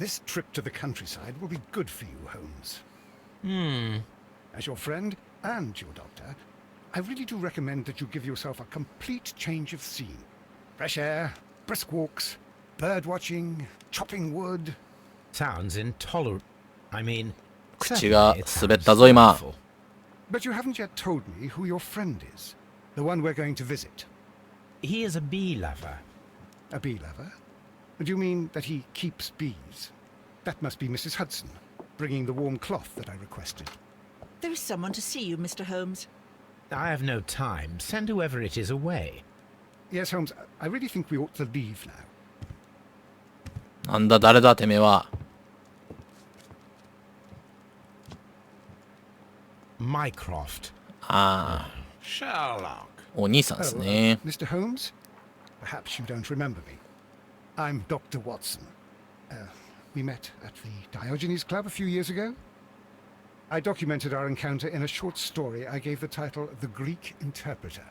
This trip to the countryside will be good for you, Holmes. As your friend and your doctor, I really do recommend that you give yourself a complete change of scene. Fresh air, brisk walks, bird watching, chopping wood. Sounds intolerable. I mean, 口が滑ったぞ今。 But you haven't yet told me who your friend is, the one we're going to visit. he is a bee lover. A bee lover? Do you mean that he keeps bees? That must be Mrs. Hudson, bringing the warm cloth that I requested. There is someone to see you, Mr. Holmes. I have no time. Send whoever it is away. Yes, Holmes, I really think we ought to leave now. なんだ誰だてめえは。 Mycroft. ああ、 Sherlock. お兄さんですね。 Mr. Holmes? Perhaps you don't remember me. I'm Dr. Watson. We met at the Diogenes Club a few years ago. I documented our encounter in a short story I gave the title The Greek Interpreter.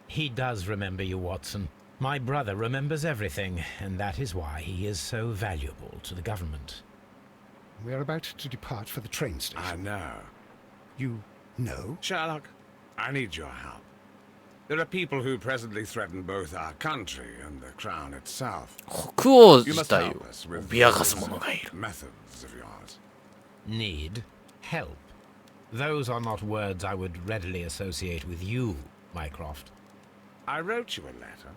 He does remember you, Watson. My brother remembers everything, and that is why he is so valuable to the government. We're about to depart for the train I station. know. You know? Sherlock, I need your help. There are people who presently threaten both our country and the crown itself. 国王 You 自 must 体 help を us with 脅かす those 者がいる。 methods of yours. Need help. Those are not words I would readily associate with you, Mycroft. I wrote you a letter,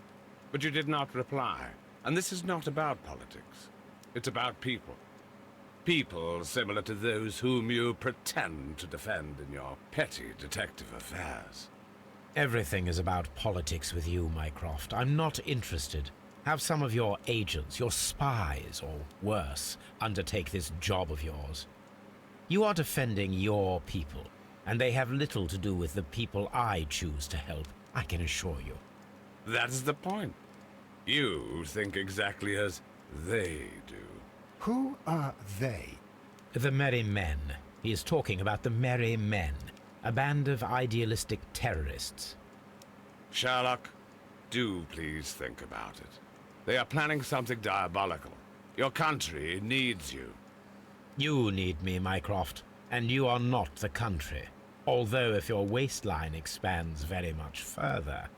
but you did not reply. And this is not about politics. It's about people. People similar to those whom you pretend to defend in your petty detective affairs. Everything is about politics with you, Mycroft. I'm not interested. Have some of your agents, your spies, or worse, undertake this job of yours. You are defending your people, and they have little to do with the people I choose to help, I can assure you. That is the point. You think exactly as they do. Who are they? The Merry Men. He is talking about the Merry Men, a band of idealistic terrorists. Sherlock, do please think about it. They are planning something diabolical. Your country needs you. You need me, Mycroft, and you are not the country. Although if your waistline expands very much further.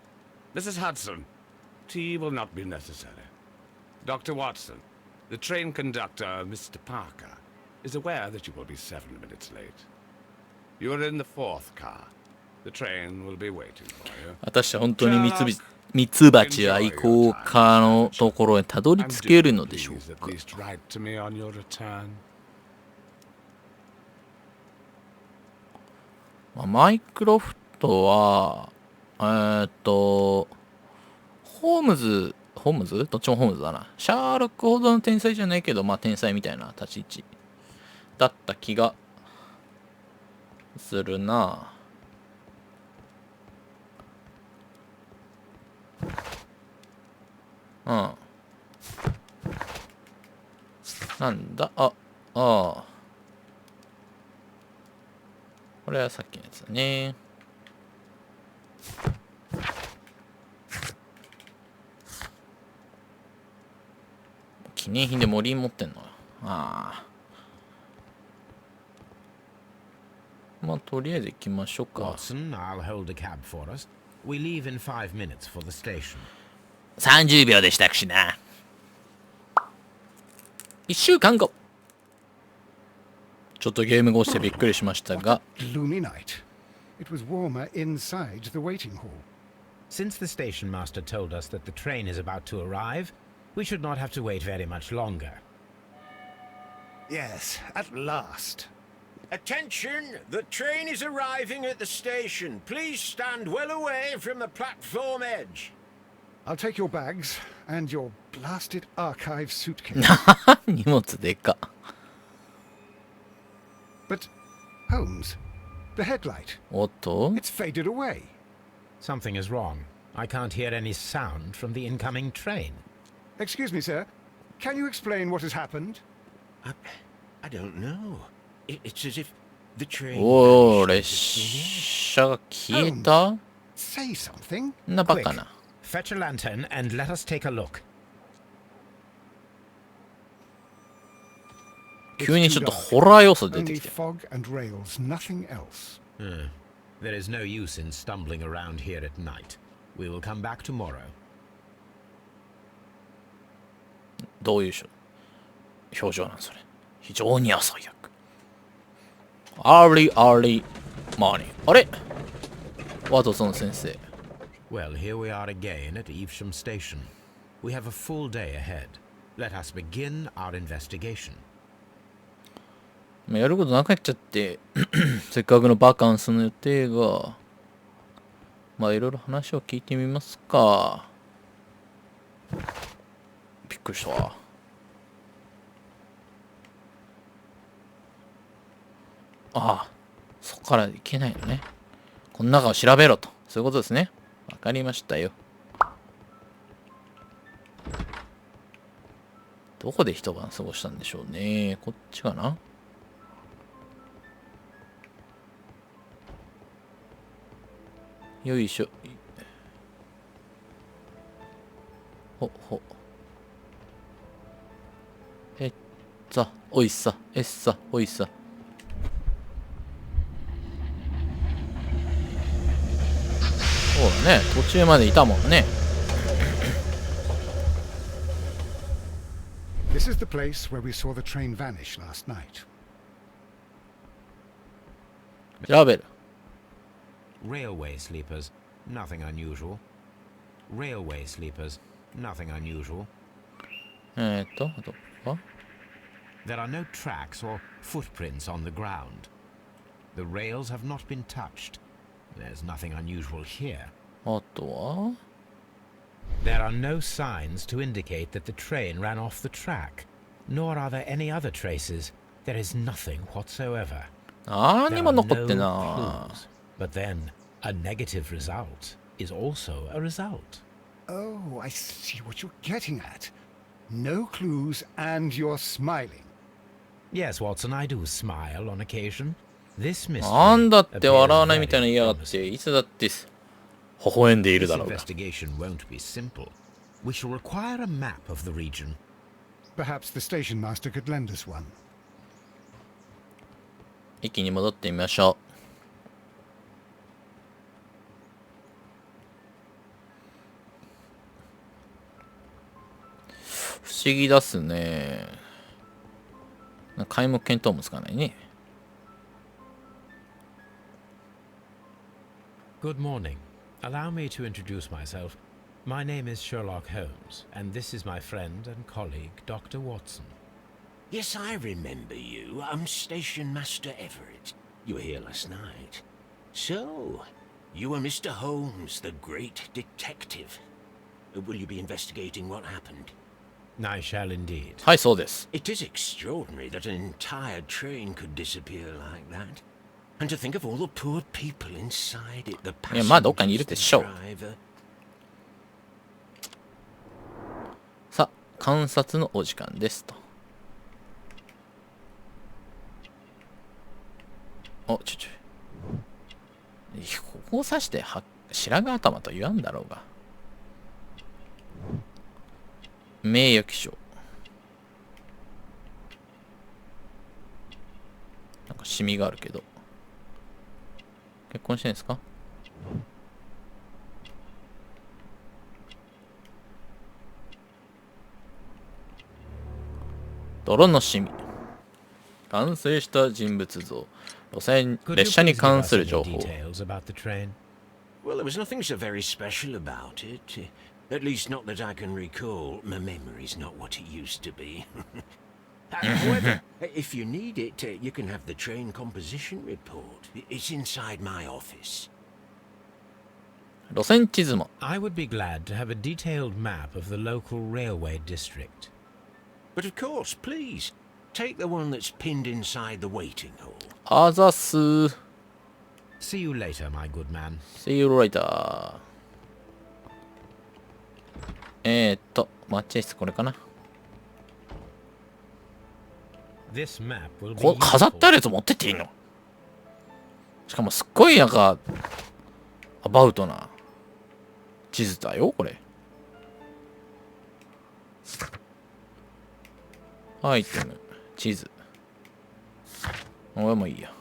Mrs. Hudson, tea will not be necessary. Dr. Watson, the train conductor, Mr. Parker, is aware that you will be 7 minutes late. You are in the 4th car. The train will be waiting for you. 果たして本当にミツバチ愛好家のところへたどり And 着 do けるのでしょう please at か。 least write to me on your return. まあマイクロフトは、ホームズどっちもホームズだな。シャーロックほどの天才じゃないけど、まあ天才みたいな立ち位置だった気がするな。うん。なんだああ。これはさっきのやつだね。記念品で森持ってんの。ああ。まあとりあえず行きましょうか。 Watson, I'll hold a cab for us. We leave in 5 minutes for the station. 30秒でしたくしな。1週間後。ちょっとゲーム越してびっくりしましたが。 Gloomy night. It was warmer inside the waiting hall. Since the station master told us that the train is about to arrive, we should not have to wait very much longer. Yes, at last. Attention! The train is arriving at the station. Please stand well away from the platform edge. I'll take your bags and your blasted archive suitcase. 荷物でか。 But, Holmes, the headlight, おっと it's faded away. Something is wrong. I can't hear any sound from the incoming train. Excuse me, sir. Can you explain what has happened? I don't know. It's as if the train. おお、 vanished 列 into 車が消えた Say something. んなバカな。 Fetch a lantern and let us take a look. 急にちょっとホラー要素出て Only きて。 fog and rails, nothing else. There is no use in stumbling around here at night. We will come back tomorrow. どういう表情なんそれ。非常に朝早く。Early morning。あれワトソン先生。Well, here we are again at Evesham Station. We have a full day ahead. Let us begin our investigation. やることなくなっちゃって、せっかくのバカンスの予定が、まあいろいろ話を聞いてみますか。びっくりしたわ。ああ、そこから行けないのね。この中を調べろと。そういうことですね。わかりましたよ。どこで一晩過ごしたんでしょうね。こっちかな。よいしょ。ほ。おいさ、おいさ。そうだね、途中までいたもんね。This is the place where we saw the train vanish last night. 調べる。Railway sleepers, nothing unusual. Railway sleepers, nothing unusual. あとは There are no tracks or footprints on the ground. The rails have not been touched. There's nothing unusual here. あとは There are no signs to indicate that the train ran off the track, nor are there any other traces. There is nothing whatsoever. 何も There are 残って no な clues. But then, a negative result is also a result. Oh, I see what you're getting at. No clues, and you're smiling. Yes, Watson, I do smile on occasion. This い。 mystery なんだって笑わない appears みたいな very 言いやがっ promising. て、いつだって微笑んでいる This だろうが。 investigation won't be simple. We shall require a map of the region. Perhaps the station master could lend us one. 駅に戻ってみましょう。不思議だっすね。皆目見当もつかないね。Good morning. Allow me to introduce myself. My name is Sherlock Holmes, and this is my friend and colleague, Dr. Watson. Yes, I remember you. I'm Station Master Everett. You were here last night. So, you are Mr. Holmes, the great detective. Will you be investigating what happened? I shall indeed. はい、そうです。 It is extraordinary that an entire train could disappear like that. And to think of all the poor people inside it, the いや、まあどっかにいる passengers, でしょ the う。 driver. さあ、観察のお時間ですと。お、ここを指して白髪頭と言わんだろうが。名誉記章。なんかシミがあるけど。結婚してんですか？泥のシミ。完成した人物像。路線、 Could 列 you 車に please give 関 us する any 情報。 details about the train? Well, there was nothing so very special about it. At least not that I can recall. My memory's not what it used to be. However, if you need it, you can have the train composition report. It's inside my office. 路線地図も。 I would be glad to have a detailed map of the local railway district. But of course, please, take the one that's pinned inside the waiting hall. あざす。 See you later, my good man. See you later. 待合室これかな。This map will be こう飾ってあ useful. るやつ持ってっていいの？しかもすっごいなんかアバウトな地図だよこれ。アイテム地図俺もいいや。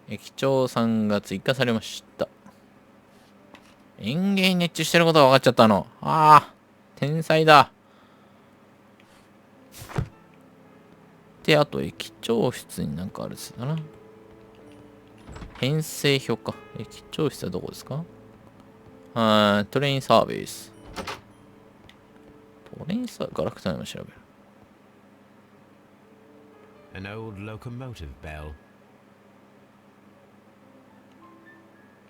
駅長さんが追加されました。園芸に熱中してることが分かっちゃったの。ああ、天才だ。で、あと駅長室になんかあるっすだな。編成表か。駅長室はどこですか？トレインサービス。トレインサービス、ガラクタにも調べる。An old locomotive bell.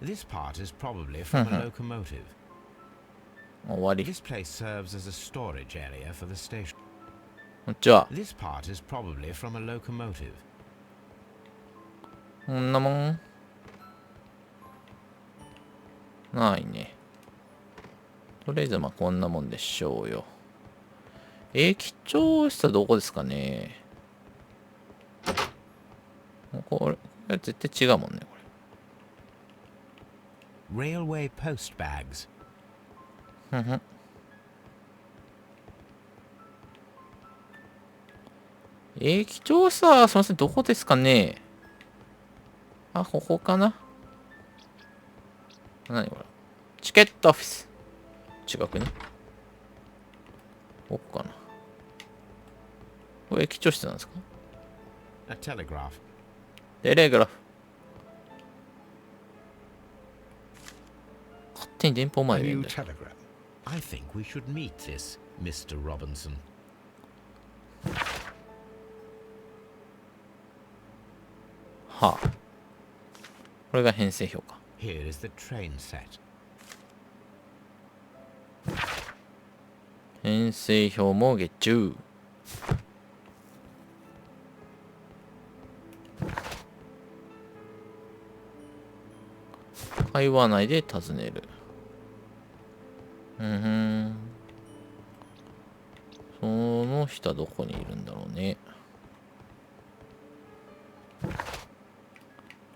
This part is probably from a locomotive. 終わり。This place serves as a storage area for the station. こんにちは。This part is probably from a locomotive. こんなもんないね。とりあえずまあこんなもんでしょうよ。駅長室はどこですかね。これ絶対違うもんね、これ。Railway post bags. ふんふん。駅長さ、すいません、どこですかね。あ、ここかな。何これ。チケットオフィス。近くに。ここかな。これ駅長室なんですか？ A telegraph. テレグラフ。勝手に電報 A 前に new んだよ。 telegram. I think we should meet this Mr. Robinson. はあ。これが編成表か。Here is the train set. 編成表も月中。会話内で尋ねる。その人はどこにいるんだろうね。行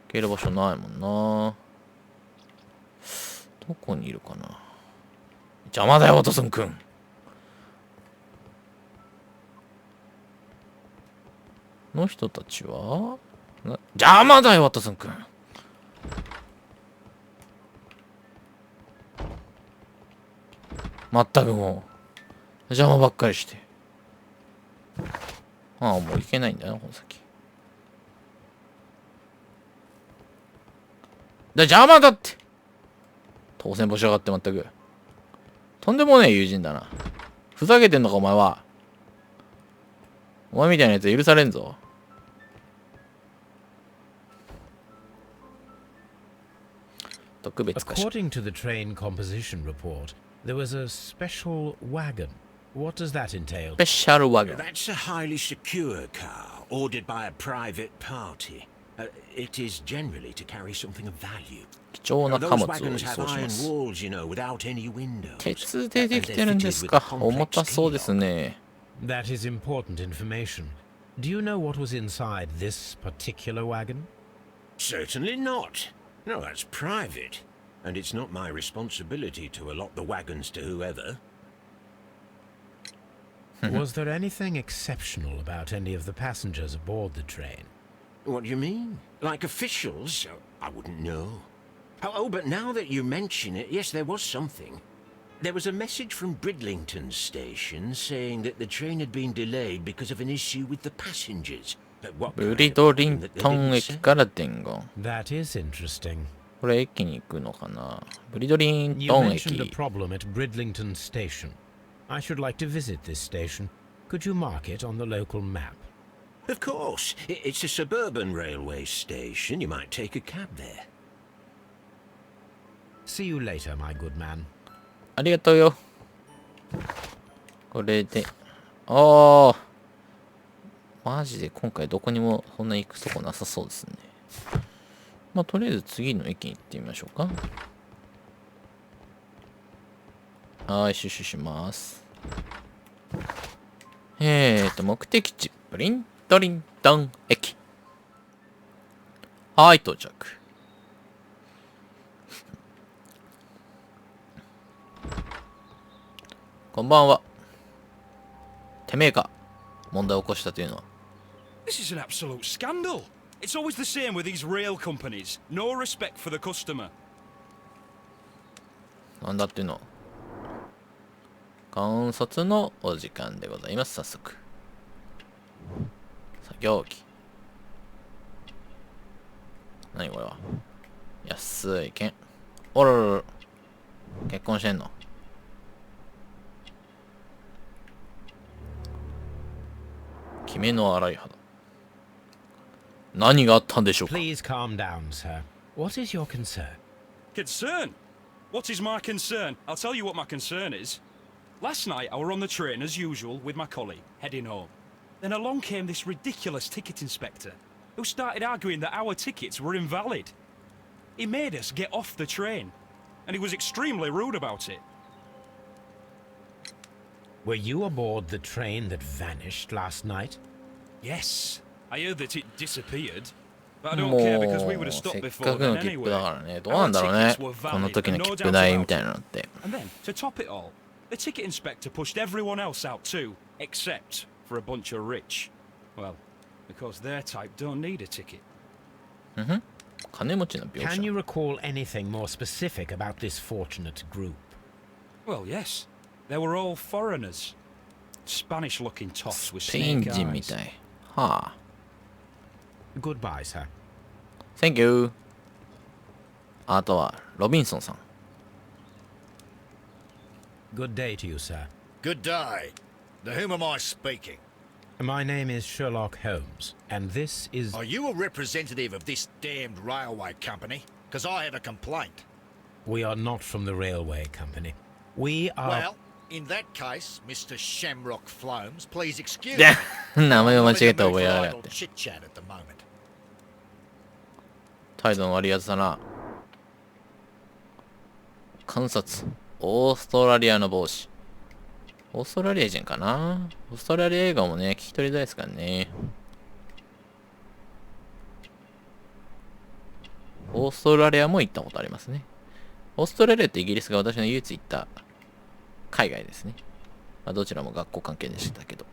ける場所ないもんな。どこにいるかな。邪魔だよ、ワトソンくん。の人たちは邪魔だよ、ワトソンくん。まったくもう邪魔ばっかりして。ああ、もう行けないんだよ、この先。邪魔だって。当選募集上がってまったく。とんでもねえ友人だな。ふざけてんのか、お前は。お前みたいなやつ許されんぞ。特別かしら。 According to the train composition report, there was a special wagon. What does that entail? スペシャルワゴン。 That's a highly secure car, ordered by a private party. It is generally to carry something of value. 貴重な貨 Those 物を wagons 輸 have 送しま iron す。 walls, you know, without any windows. 鉄でできてるんです And か。 they're fitted with 重 complex たそうですね。 That is important information. Do you know what was inside this particular wagon? Certainly not. No, that's private. And it's not my responsibility to allot the wagons to whoever. Was there anything exceptional about any of the passengers aboard the train? What do you mean? Like officials? I wouldn't know. Oh, but now that you mention it, yes, there was something. There was a message from Bridlington station saying that the train had been delayed because of an issue with the passengers. What ブ kind リ of ドリ problem ン that they トン didn't 駅 say? から伝言。 That is interesting. これ駅に行くのかな。ブリドリン You トン mentioned a 駅。 problem at Bridlington Station. I should like to visit this station. Could you mark it on the local map? Of course. It's a suburban railway station. You might take a cab there. See you later, my good man. ありがとうよ。これで。ああ。マジで今回どこにもそんな行くとこなさそうですね。まあ、とりあえず次の駅に行ってみましょうか。はい、シュシュします。目的地、ブリントリントン駅。はい、到着。こんばんは。てめえか、問題を起こしたというのは。This is an absolute scandal. It's always the same with these rail companies. No respect for the customer. なんだっていうの。観察のお時間でございます。早速。作業機。何これは。安い剣。おららら。結婚してんの。決めの荒い肌。何があったんでしょうか。 Please calm down, sir. What is your concern? Concern? What is my concern? I'll tell you what my concern is. Last night I were on the train as usual with my colleague, heading home. Then along came this ridiculous ticket inspector, who started arguing that our tickets were invalid. He made us get off the train, and he was extremely rude about it. Were you aboard the train that vanished last night? Yes, I heard that it disappeared. But I don't care because we would もう have せ stopped っ before かくの then 切符だ anyway. からね。どうなんだろうね。この時の切符代みたいなのって。 And then, to top it all, the ticket inspector pushed everyone else out too, except for a bunch of rich. Well, because their type don't need a ticket. 金持ちの描 Can 写。 you recall anything more specific about this fortunate group? Well, yes. They were all foreigners. Spanish-looking toffs with スペイン snake 人み eyes. たい。はあ。Goodbye, sir. Thank you. あとは、ロビンソンさん。 Good day to you, sir. Good day. To whom am I speaking? My name is Sherlock Holmes, and this is... Are you a representative of this damned railway company? Because I have a complaint. We are not from the railway company. We are... Well, in that case, Mr. Shamrock Flomes, please excuse で me. 名前を間違 I'm えて in the 覚 mood え for られやっ idle て。 chit-chat at the moment. 態度の悪いやつだな。観察。オーストラリアの帽子。オーストラリア人かな。オーストラリア映画もね、聞き取りたいですからね。オーストラリアも行ったことありますね。オーストラリアってイギリスが私の唯一行った海外ですね。まあ、どちらも学校関係でしたけど。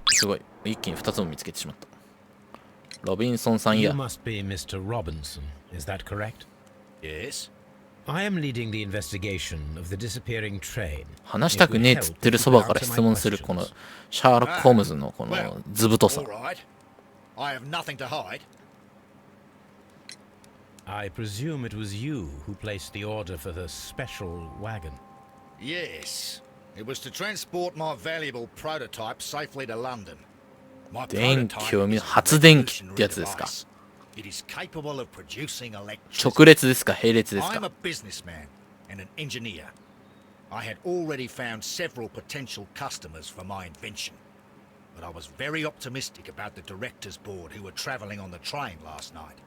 すごい。一気に2つも見つけてしまった。ロビンソンさん You や。 must be Mr. Robinson, is that correct? Yes? I am leading the investigation of the disappearing train. 話したくねえっつってるそばから質問するこのシャーロック・ホームズのこの図太さ All。right. I have nothing to hide. I presume it was you who placed the order for the special wagon. Yes. It was to transport my valuable prototype safely to London. My 電 prototype 気を見 is a 発電機って revolutionary やつですか。 device. It is capable of producing 直 electricity. 列ですか並列です I'm か a businessman and an engineer. I had already found several potential customers for my invention. But I was very optimistic about the directors board who were traveling on the train last night.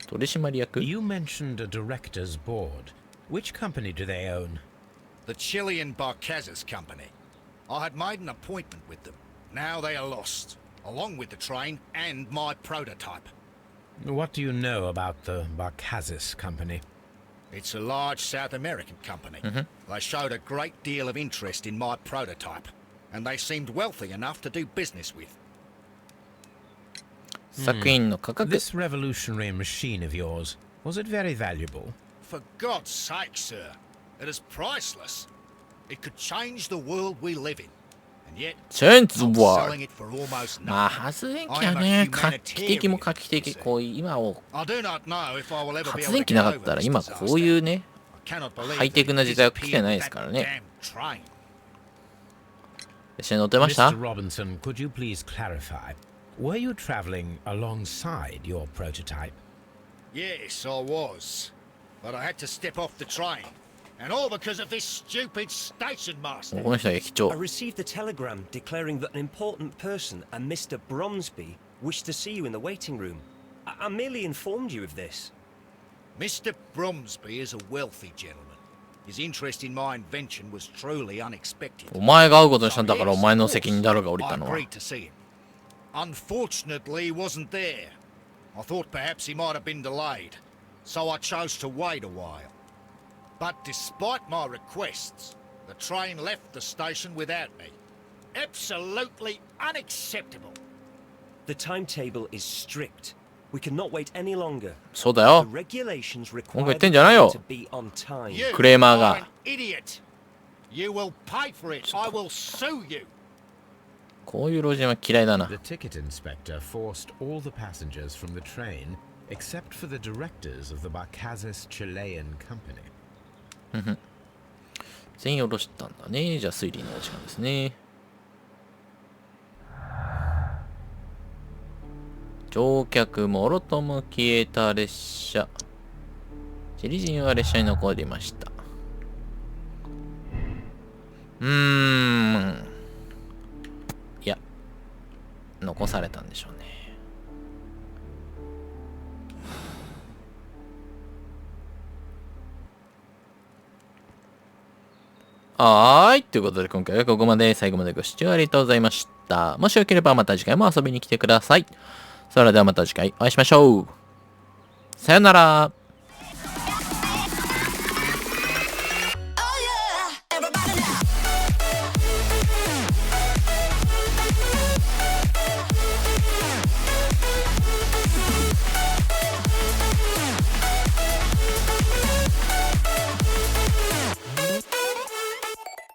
取締役 You mentioned a director's board. Which company do they own? The Chilean Barcazas Company. I had made an appointment with them. Now they are lost, along with the train and my prototype. What do you know about the Barcazas company? It's a large South American company. They showed a great deal of interest in my prototype, and they seemed wealthy enough to do business with. 作品の価格 This revolutionary machine of yours, was it very valuable? For God's sake, sir, it is priceless. It could change the world we live in. And yet, チェンズ I'm ワ selling it for almost まあ nothing. 発電機はね画期的も画期的こう今を I do not know if I will ever be 発 able 電 to 機 get なかっ over たら this 今 disaster. こういうね I cannot believe ハイテク that な it 時代は来て disappeared ない with ですから that ね damn train. 列車に乗ってました Mr. Robinson, could you please clarify? Were you traveling alongside your prototype? Yes, I was. But I had to step off the train. And all because of this stupid station master. この人は駅長 I received a telegram declaring that an important person, a Mr. Bromsby, wished to see you in the waiting room. I merely informed you of this. Mr. Bromsby is a wealthy gentleman. His interest in my invention was truly unexpected. お前が会うことにしたんだからお前の責任だろうが降り I たのは agreed to see him. Unfortunately, he wasn't there. I thought perhaps he might have been delayed, so I chose to wait a while. But despite my requests, the train left the station without me. absolutely unacceptable. The timetable is strict. We cannot wait any longer. そうだよ。 The regulations 文句 require 言ってん the じゃないよ。 train to be on time. You クレーマー are が an idiot. You will pay for it. I will sue you. こういう老人は嫌いだな。 The ticket inspector forced all the passengers from the train except for the directors of the Barcazes Chilean company. 全員下ろしたんだね。じゃあ推理のお時間ですね。乗客もろとも消えた列車。チリ人は列車に残りました。いや、残されたんでしょうね。ということで今回はここまで。最後までご視聴ありがとうございました。もしよければまた次回も遊びに来てください。それではまた次回お会いしましょう。さよなら。